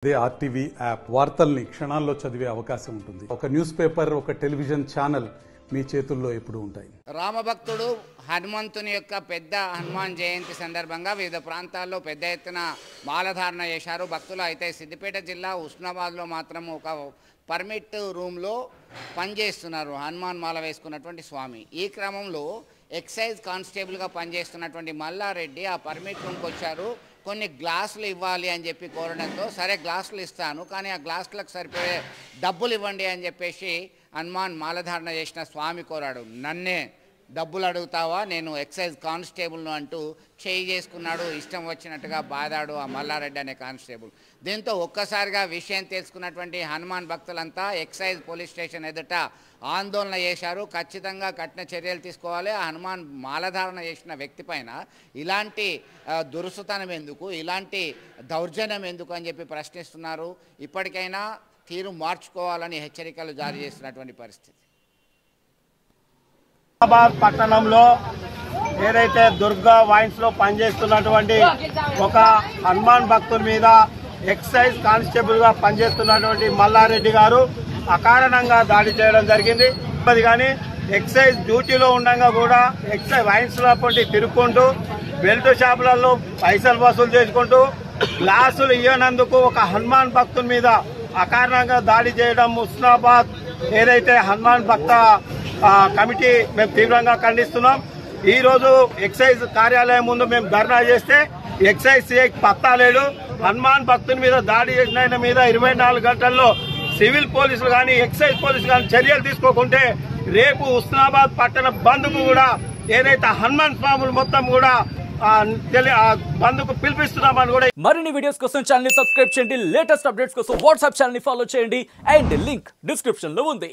అదే RTV app వార్తల్ని క్షణాల్లో చదివే అవకాశం ఉంటుంది. ఒక న్యూస్ పేపర్, ఒక టెలివిజన్ ఛానల్ మీ చేతుల్లో ఎప్పుడు ఉంటాయి. రామభక్తుడు హనుమంతుని యొక్క పెద్ద హనుమాన్ జయంతి సందర్భంగా వివిధ ప్రాంతాల్లో పెద్ద ఎత్తున మాలధారణ చేశారు భక్తులు. అయితే సిద్దిపేట జిల్లా ఉస్నాబాద్లో మాత్రం ఒక పర్మిట్ రూమ్లో పనిచేస్తున్నారు హనుమాన్ మాల వేసుకున్నటువంటి స్వామి. ఈ క్రమంలో ఎక్సైజ్ కానిస్టేబుల్గా పనిచేస్తున్నటువంటి మల్లారెడ్డి ఆ పర్మిట్ రూమ్కి వచ్చారు. కొన్ని గ్లాసులు ఇవ్వాలి అని చెప్పి కోరడంతో సరే గ్లాసులు ఇస్తాను, కానీ ఆ గ్లాసులకు సరిపోయే డబ్బులు ఇవ్వండి అని చెప్పేసి హనుమాన్ మాలధారణ చేసిన స్వామి కోరాడు. నన్నే డబ్బులు అడుగుతావా, నేను ఎక్సైజ్ కానిస్టేబుల్ను అంటూ చేయి చేసుకున్నాడు. ఇష్టం వచ్చినట్టుగా బాదాడు ఆ మల్లారెడ్డి అనే కానిస్టేబుల్. దీంతో ఒక్కసారిగా విషయం తెలుసుకున్నటువంటి హనుమాన్ భక్తులంతా ఎక్సైజ్ పోలీస్ స్టేషన్ ఎదుట ఆందోళన చేశారు. ఖచ్చితంగా కఠిన చర్యలు తీసుకోవాలి. ఆ హనుమాన్ మాలధారణ చేసిన వ్యక్తి పైన ఇలాంటి దురుసుతనం ఎందుకు, ఇలాంటి దౌర్జన్యం ఎందుకు అని చెప్పి ప్రశ్నిస్తున్నారు. ఇప్పటికైనా తీరు మార్చుకోవాలని హెచ్చరికలు జారీ చేస్తున్నటువంటి పరిస్థితి. హైదరాబాద్ పట్టణంలో ఏదైతే దుర్గా వైన్స్ లో పనిచేస్తున్నటువంటి ఒక హనుమాన్ భక్తుల మీద ఎక్సైజ్ కానిస్టేబుల్ గా పనిచేస్తున్నటువంటి మల్లారెడ్డి గారు అకారణంగా దాడి చేయడం జరిగింది. అది కానీ ఎక్సైజ్ డ్యూటీలో ఉండగా కూడా ఎక్సైజ్ వైన్స్ లో తిరుక్కుంటూ బెల్ట్ షాపులలో పైసలు వసూలు చేసుకుంటూ గ్లాసులు ఇవ్వనందుకు ఒక హనుమాన్ భక్తుల మీద అకారణంగా దాడి చేయడం ఉస్నాబాద్ ఏదైతే హనుమాన్ భక్త కమిటీ మేము తీవ్రంగా ఖండిస్తున్నాం. ఈ రోజు ఎక్సైజ్ కార్యాలయం ముందు మేము ధర్నా చేస్తే ఎక్సైజ్ సిఐ పత్తా లేడు. హనుమాన్ భక్తుల మీద దాడి చేసిన మీద 24 గంటల్లో సివిల్ పోలీసులు కానీ ఎక్సైజ్ పోలీసులు కానీ చర్యలు తీసుకోకుంటే రేపు ఉస్నాబాద్ పట్టణ బంద్కు కూడా ఏదైతే హనుమాన్ స్వాములు మొత్తం కూడా బంద్కు పిలిపిస్తున్నామని కూడా. మరిన్ని వీడియోస్ కోసం ఛానల్ ని సబ్స్క్రైబ్ చేయండి. లేటెస్ట్ అప్డేట్స్ కోసం వాట్సాప్ ఛానల్ ని ఫాలో చేయండి. అండ్ లింక్ డిస్క్రిప్షన్ లో ఉంది.